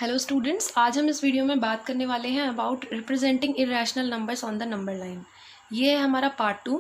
Hello students, आज हम इस वीडियो में बात करने वाले हैं about representing irrational numbers on the number line. ये है हमारा पार्ट 2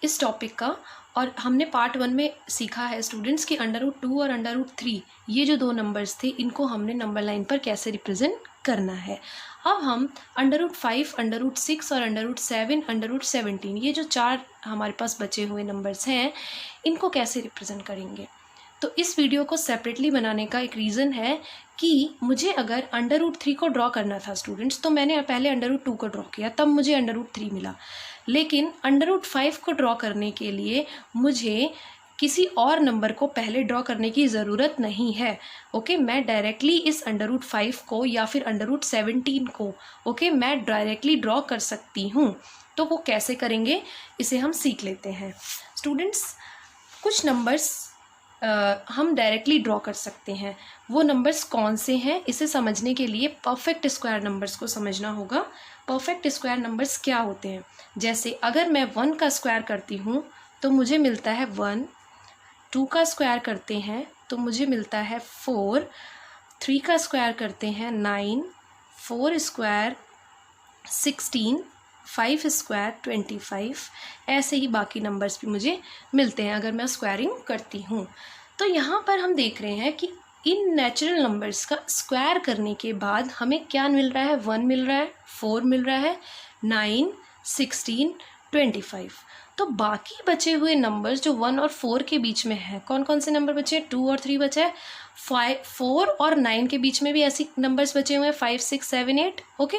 इस टॉपिक का। और हमने पार्ट 1 में सीखा है स्टूडेंट्स कि √2 और √3 ये जो दो नंबर्स थे इनको हमने नंबर लाइन पर कैसे रिप्रेजेंट करना है। अब हम √5, √6 और √7, √17 ये जो चार हमारे पास बचे हुए नंबर्स हैं इनको कैसे रिप्रेजेंट करेंगे। तो इस वीडियो को सेपरेटली बनाने का एक रीज़न है कि मुझे अगर √3 को ड्रॉ करना था स्टूडेंट्स, तो मैंने पहले √2 को ड्रॉ किया, तब मुझे √3 मिला। लेकिन √5 को ड्रॉ करने के लिए मुझे किसी और नंबर को पहले ड्रॉ करने की ज़रूरत नहीं है। ओके, मैं डायरेक्टली इस √5 को या फिर √17 को मैं डायरेक्टली ड्रॉ कर सकती हूँ। तो वो कैसे करेंगे इसे हम सीख लेते हैं स्टूडेंट्स। कुछ नंबर्स हम डायरेक्टली ड्रॉ कर सकते हैं। वो नंबर्स कौन से हैं इसे समझने के लिए परफेक्ट स्क्वायर नंबर्स को समझना होगा। परफेक्ट स्क्वायर नंबर्स क्या होते हैं? जैसे अगर मैं 1 का स्क्वायर करती हूँ तो मुझे मिलता है 1, 2 का स्क्वायर करते हैं तो मुझे मिलता है 4, 3 का स्क्वायर करते हैं 9, 4 स्क्वायर 16, 5 स्क्वायर 25, ऐसे ही बाकी नंबर्स भी मुझे मिलते हैं अगर मैं स्क्वायरिंग करती हूँ। तो यहाँ पर हम देख रहे हैं कि इन नेचुरल नंबर्स का स्क्वायर करने के बाद हमें क्या मिल रहा है? 1 मिल रहा है, 4 मिल रहा है, 9, 16, 25। तो बाकी बचे हुए नंबर्स जो 1 और 4 के बीच में हैं, कौन कौन से नंबर बचे हैं? 2 और 3 बचे हैं। 4 और 9 के बीच में भी ऐसे नंबर्स बचे हुए हैं, 5, 6, 7, 8। ओके,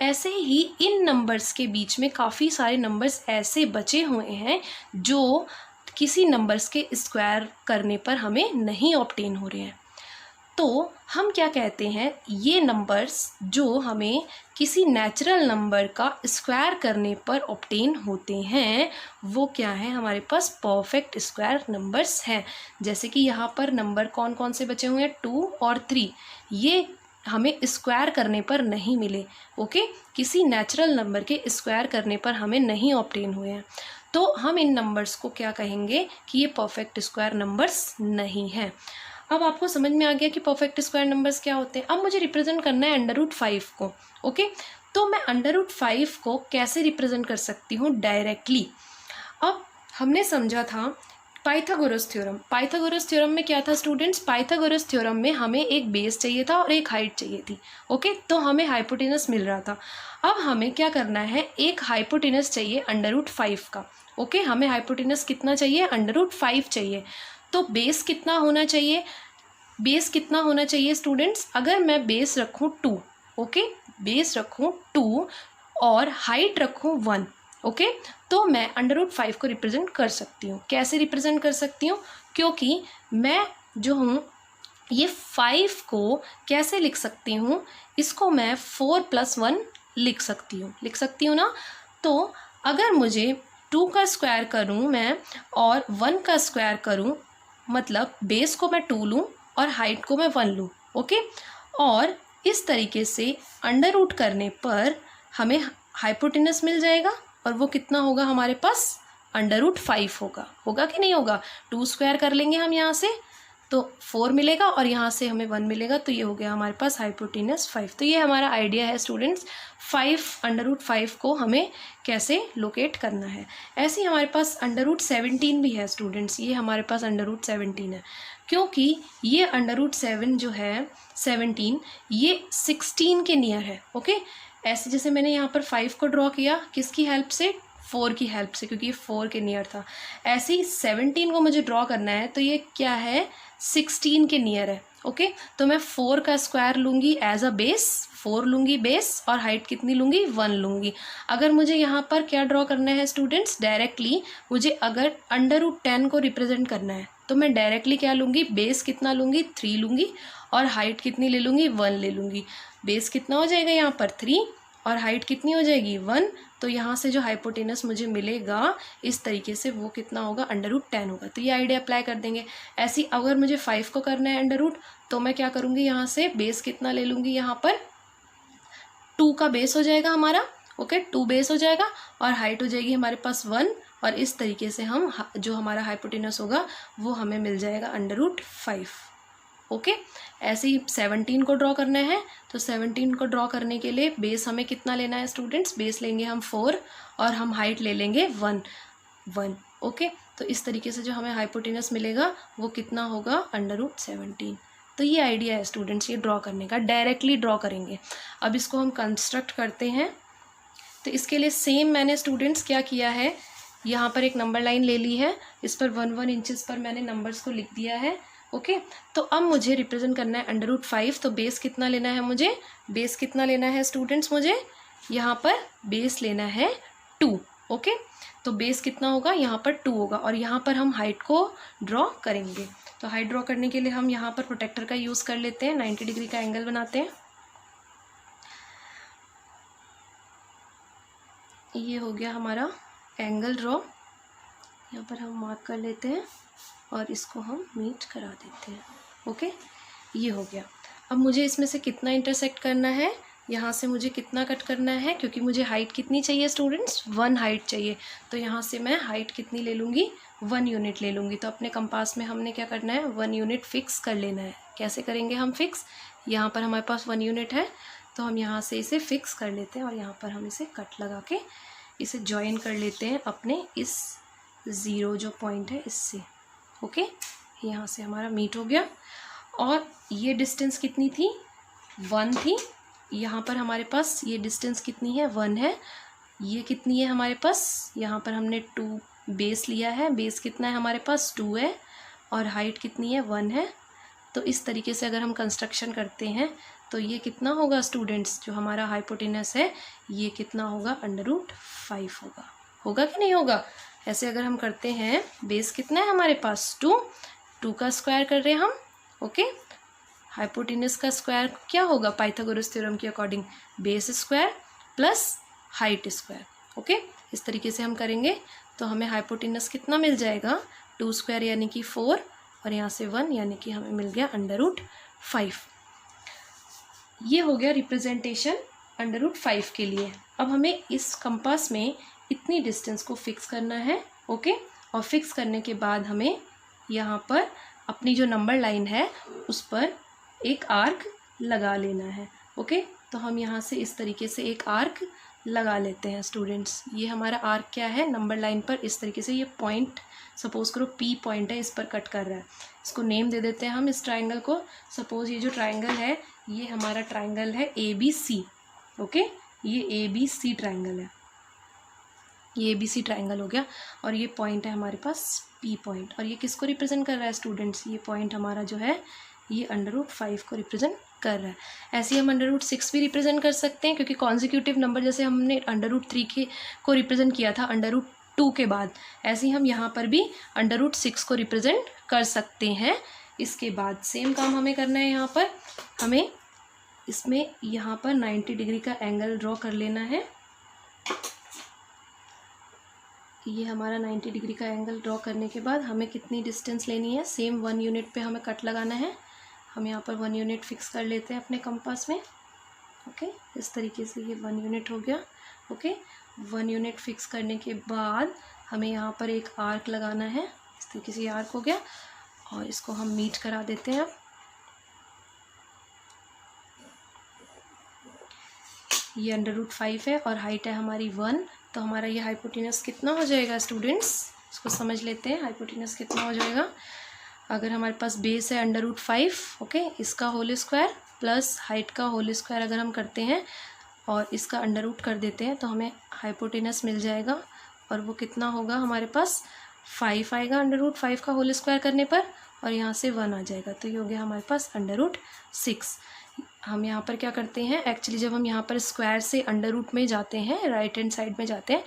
ऐसे ही इन नंबर्स के बीच में काफ़ी सारे नंबर्स ऐसे बचे हुए हैं जो किसी नंबर्स के स्क्वायर करने पर हमें नहीं ऑब्टेन हो रहे हैं। तो हम क्या कहते हैं, ये नंबर्स जो हमें किसी नेचुरल नंबर का स्क्वायर करने पर ऑब्टेन होते हैं वो क्या है? हमारे पास परफेक्ट स्क्वायर नंबर्स हैं। जैसे कि यहाँ पर नंबर कौन कौन से बचे हुए हैं? 2 और 3, ये हमें स्क्वायर करने पर नहीं मिले। ओके, किसी नेचुरल नंबर के स्क्वायर करने पर हमें नहीं ऑब्टेन हुए हैं। तो हम इन नंबर्स को क्या कहेंगे कि ये परफेक्ट स्क्वायर नंबर्स नहीं हैं। अब आपको समझ में आ गया कि परफेक्ट स्क्वायर नंबर्स क्या होते हैं। अब मुझे रिप्रेजेंट करना है √5 को। ओके, तो मैं √5 को कैसे रिप्रेजेंट कर सकती हूँ? डायरेक्टली। अब हमने समझा था पाइथागोरस थ्योरम। पाइथागोरस थ्योरम में क्या था स्टूडेंट्स? पाइथागोरस थ्योरम में हमें एक बेस चाहिए था और एक हाइट चाहिए थी। ओके, तो हमें हाइपोटेनस मिल रहा था। अब हमें क्या करना है, एक हाइपोटेनस चाहिए √5 का। ओके, हमें हाइपोटेनस कितना चाहिए? √5 चाहिए। तो बेस कितना होना चाहिए? बेस कितना होना चाहिए स्टूडेंट्स? अगर मैं बेस रखूँ 2, ओके, बेस रखूँ 2 और हाइट रखूँ 1, ओके, तो मैं √5 को रिप्रेजेंट कर सकती हूँ। कैसे रिप्रेजेंट कर सकती हूँ? क्योंकि मैं जो हूँ ये 5 को कैसे लिख सकती हूँ? इसको मैं 4 + 1 लिख सकती हूँ ना। तो अगर मुझे 2 का स्क्वायर करूँ मैं और 1 का स्क्वायर करूँ, मतलब बेस को मैं 2 लूँ और हाइट को मैं 1 लूँ। ओके, और इस तरीके से अंडर रूट करने पर हमें हाइपोटेनस मिल जाएगा और वो कितना होगा हमारे पास? √5 होगा कि नहीं होगा? 2 स्क्वायर कर लेंगे हम यहाँ से तो 4 मिलेगा और यहाँ से हमें 1 मिलेगा, तो ये हो गया हमारे पास हाइपोटेनस 5। तो ये हमारा आइडिया है स्टूडेंट्स, √5 को हमें कैसे लोकेट करना है। ऐसे ही हमारे पास √17 भी है स्टूडेंट्स। ये हमारे पास √17 है क्योंकि ये √7 जो है 17 ये 16 के नियर है। ओके, ऐसे जैसे मैंने यहाँ पर 5 को ड्रॉ किया किसकी हेल्प से? 4 की हेल्प से, क्योंकि ये 4 के नियर था। ऐसे ही 17 को मुझे ड्रॉ करना है तो ये क्या है? 16 के नियर है। ओके, तो मैं 4 का स्क्वायर लूँगी एज अ बेस, 4 लूँगी बेस और हाइट कितनी लूँगी? 1 लूँगी। अगर मुझे यहाँ पर क्या ड्रॉ करना है स्टूडेंट्स? डायरेक्टली मुझे अगर √10 को रिप्रेजेंट करना है तो मैं डायरेक्टली क्या लूँगी? बेस कितना लूँगी? 3 लूँगी और हाइट कितनी ले लूँगी? 1 ले लूँगी। बेस कितना हो जाएगा यहाँ पर? 3 और हाइट कितनी हो जाएगी? 1। तो यहाँ से जो हाइपोटेनस मुझे मिलेगा इस तरीके से वो कितना होगा? √10 होगा। तो ये आइडिया अप्लाई कर देंगे। ऐसी अगर मुझे 5 को करना है अंडर रूट तो मैं क्या करूँगी? यहाँ से बेस कितना ले लूँगी? यहाँ पर 2 का बेस हो जाएगा हमारा। ओके, 2 बेस हो जाएगा और हाइट हो जाएगी हमारे पास 1 और इस तरीके से हम जो हमारा हाइपोटेनस होगा वो हमें मिल जाएगा √5। ओके। ऐसे ही 17 को ड्रॉ करना है, तो 17 को ड्रॉ करने के लिए बेस हमें कितना लेना है स्टूडेंट्स? बेस लेंगे हम 4 और हम हाइट ले लेंगे 1। ओके, तो इस तरीके से जो हमें हाइपोटेनस मिलेगा वो कितना होगा? √17। तो ये आइडिया है स्टूडेंट्स ये ड्रॉ करने का, डायरेक्टली ड्रॉ करेंगे। अब इसको हम कंस्ट्रक्ट करते हैं। तो इसके लिए सेम मैंने स्टूडेंट्स क्या किया है, यहाँ पर एक नंबर लाइन ले ली है, इस पर 1 इंचेस पर मैंने नंबर्स को लिख दिया है। ओके, तो अब मुझे रिप्रेजेंट करना है √5। तो बेस कितना लेना है मुझे? बेस कितना लेना है स्टूडेंट्स? मुझे यहाँ पर बेस लेना है 2। ओके, तो बेस कितना होगा? यहाँ पर 2 होगा, और यहाँ पर हम हाइट को ड्रॉ करेंगे। तो हाइट ड्रॉ करने के लिए हम यहाँ पर प्रोटेक्टर का यूज़ कर लेते हैं, 90 डिग्री का एंगल बनाते हैं। ये हो गया हमारा एंगल ड्रॉ, यहाँ पर हम मार्क कर लेते हैं और इसको हम मीट करा देते हैं। ओके, ये हो गया। अब मुझे इसमें से कितना इंटरसेक्ट करना है, यहाँ से मुझे कितना कट करना है, क्योंकि मुझे हाइट कितनी चाहिए स्टूडेंट्स? 1 हाइट चाहिए। तो यहाँ से मैं हाइट कितनी ले लूँगी? 1 यूनिट ले लूँगी। तो अपने कंपास में हमने क्या करना है? 1 यूनिट फिक्स कर लेना है। कैसे करेंगे हम फिक्स? यहाँ पर हमारे पास 1 यूनिट है, तो हम यहाँ से इसे फिक्स कर लेते हैं और यहाँ पर हम इसे कट लगा के इसे ज्वाइन कर लेते हैं अपने इस 0 जो पॉइंट है इससे। ओके, यहाँ से हमारा मीट हो गया। और ये डिस्टेंस कितनी थी? 1 थी। यहाँ पर हमारे पास ये डिस्टेंस कितनी है? 1 है। ये कितनी है हमारे पास? यहाँ पर हमने 2 बेस लिया है, बेस कितना है हमारे पास? 2 है, और हाइट कितनी है? 1 है। तो इस तरीके से अगर हम कंस्ट्रक्शन करते हैं तो ये कितना होगा स्टूडेंट्स? जो हमारा हाइपोटेनस है ये कितना होगा? √5 होगा। होगा कि नहीं होगा? ऐसे अगर हम करते हैं, बेस कितना है हमारे पास? 2 का स्क्वायर कर रहे हैं हम। ओके, हाइपोटेनस का स्क्वायर क्या होगा पाइथागोरस थ्योरम के according? Base square plus height square. Okay, इस तरीके से हम करेंगे तो हमें हाइपोटेनस कितना मिल जाएगा? 2 स्क्वायर यानी कि 4, और यहाँ से 1 यानी कि हमें मिल गया √5। ये हो गया रिप्रेजेंटेशन √5 के लिए। अब हमें इस कंपास में इतनी डिस्टेंस को फिक्स करना है। ओके, और फिक्स करने के बाद हमें यहाँ पर अपनी जो नंबर लाइन है उस पर एक आर्क लगा लेना है। ओके, तो हम यहाँ से इस तरीके से एक आर्क लगा लेते हैं स्टूडेंट्स। ये हमारा आर्क क्या है? नंबर लाइन पर इस तरीके से ये पॉइंट, सपोज करो P पॉइंट है, इस पर कट कर रहा है। इसको नेम दे देते हैं हम इस ट्राइंगल को। सपोज ये जो ट्राइंगल है ये हमारा ट्राइंगल है ABC। ओके, ये ABC ट्राइंगल है, ये ABC ट्राइंगल हो गया, और ये पॉइंट है हमारे पास P पॉइंट। और ये किसको रिप्रेजेंट कर रहा है स्टूडेंट्स? ये पॉइंट हमारा जो है ये √5 को रिप्रेजेंट कर रहा है। ऐसे ही हम √6 भी रिप्रेजेंट कर सकते हैं, क्योंकि कॉन्जिक्यूटिव नंबर जैसे हमने √3 को रिप्रेजेंट किया था √2 के बाद, ऐसे ही हम यहाँ पर भी √6 को रिप्रेजेंट कर सकते हैं। इसके बाद सेम काम हमें करना है। यहाँ पर हमें इसमें यहाँ पर 90 डिग्री का एंगल ड्रॉ कर लेना है। ये हमारा 90 डिग्री का एंगल ड्रॉ करने के बाद हमें कितनी डिस्टेंस लेनी है? सेम 1 यूनिट पे हमें कट लगाना है। हम यहाँ पर 1 यूनिट फिक्स कर लेते हैं अपने कंपास में। ओके, इस तरीके से ये 1 यूनिट हो गया। ओके, 1 यूनिट फिक्स करने के बाद हमें यहाँ पर एक आर्क लगाना है। इस तरीके से ये आर्क हो गया, और इसको हम मीट करा देते हैं। अब ये √5 है और हाइट है हमारी 1, तो हमारा ये हाइपोटेनस कितना हो जाएगा स्टूडेंट्स? इसको समझ लेते हैं हाइपोटेनस कितना हो जाएगा। अगर हमारे पास बेस है √5, ओके, इसका होल स्क्वायर प्लस हाइट का होल स्क्वायर अगर हम करते हैं और इसका अंडर कर देते हैं तो हमें हाइपोटेनस मिल जाएगा, और वो कितना होगा हमारे पास? 5 आएगा √5 का होल स्क्वायर करने पर, और यहाँ से 1 आ जाएगा। तो ये हो गया हमारे पास √6। हम यहाँ पर क्या करते हैं, एक्चुअली जब हम यहाँ पर स्क्वायर से √रूट में जाते हैं, राइट हैंड साइड में जाते हैं,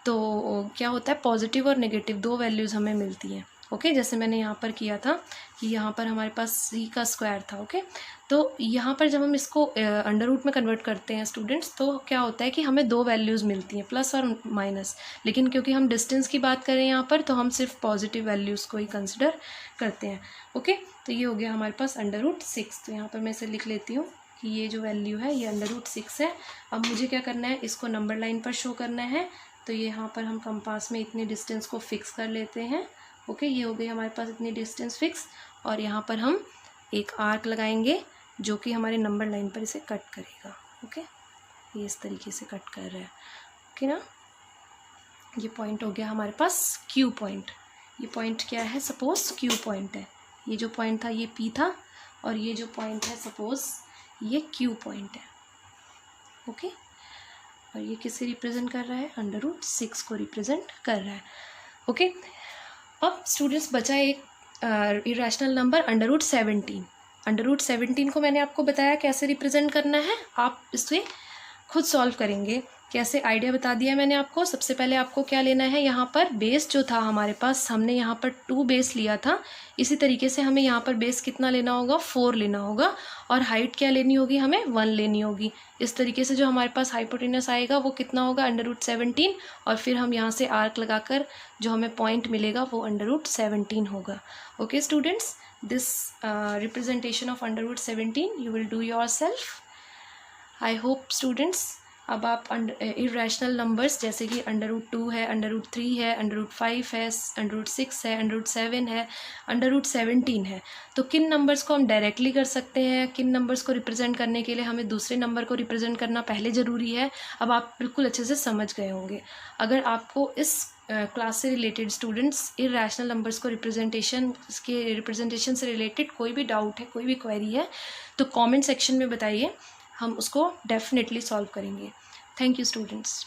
तो क्या होता है, पॉजिटिव और नेगेटिव 2 वैल्यूज़ हमें मिलती हैं। ओके, जैसे मैंने यहाँ पर किया था कि यहाँ पर हमारे पास c का स्क्वायर था। ओके, तो यहाँ पर जब हम इसको √रूट में कन्वर्ट करते हैं स्टूडेंट्स, तो क्या होता है कि हमें 2 वैल्यूज़ मिलती हैं, प्लस और माइनस। लेकिन क्योंकि हम डिस्टेंस की बात करें यहाँ पर, तो हम सिर्फ पॉजिटिव वैल्यूज़ को ही कंसिडर करते हैं। ओके, तो ये हो गया हमारे पास √6। तो यहाँ पर मैं इसे लिख लेती हूँ कि ये जो वैल्यू है ये √6 है। अब मुझे क्या करना है, इसको नंबर लाइन पर शो करना है। तो ये यहाँ पर हम कंपास में इतनी डिस्टेंस को फिक्स कर लेते हैं। ओके, ये हो गई हमारे पास इतनी डिस्टेंस फिक्स, और यहाँ पर हम एक आर्क लगाएंगे जो कि हमारे नंबर लाइन पर इसे कट करेगा। ओके, ये इस तरीके से कट कर रहा है। ओके ना, ये पॉइंट हो गया हमारे पास क्यू पॉइंट। ये पॉइंट क्या है, सपोज क्यू पॉइंट है। ये जो पॉइंट था ये पी था, और ये जो पॉइंट है सपोज ये क्यू पॉइंट है। ओके, और ये किसे रिप्रेजेंट कर रहा है, √6 को रिप्रेजेंट कर रहा है। ओके, अब स्टूडेंट्स बचा एक इरेशनल नंबर √17। √17 को मैंने आपको बताया कैसे रिप्रेजेंट करना है, आप इसे खुद सॉल्व करेंगे। कैसे, आइडिया बता दिया मैंने आपको। सबसे पहले आपको क्या लेना है, यहाँ पर बेस जो था हमारे पास, हमने यहाँ पर 2 बेस लिया था। इसी तरीके से हमें यहाँ पर बेस कितना लेना होगा, 4 लेना होगा, और हाइट क्या लेनी होगी, हमें 1 लेनी होगी। इस तरीके से जो हमारे पास हाइपोटेनस आएगा वो कितना होगा, √17, और फिर हम यहाँ से आर्क लगाकर जो हमें पॉइंट मिलेगा वो √17 होगा। Okay students, this representation of √17 you will do your self. I hope students अब आप इरेशनल नंबर्स जैसे कि √2 है, √3 है, √5 है, √6 है, √7 है, √17 है, तो किन नंबर्स को हम डायरेक्टली कर सकते हैं, किन नंबर्स को रिप्रेजेंट करने के लिए हमें दूसरे नंबर को रिप्रेजेंट करना पहले ज़रूरी है, अब आप बिल्कुल अच्छे से समझ गए होंगे। अगर आपको इस क्लास से रिलेटेड स्टूडेंट्स इरेशनल नंबर्स को रिप्रेजेंटेशन से रिलेटेड कोई भी डाउट है, कोई भी क्वेरी है, तो कमेंट सेक्शन में बताइए, हम उसको डेफिनेटली सॉल्व करेंगे। Thank you students.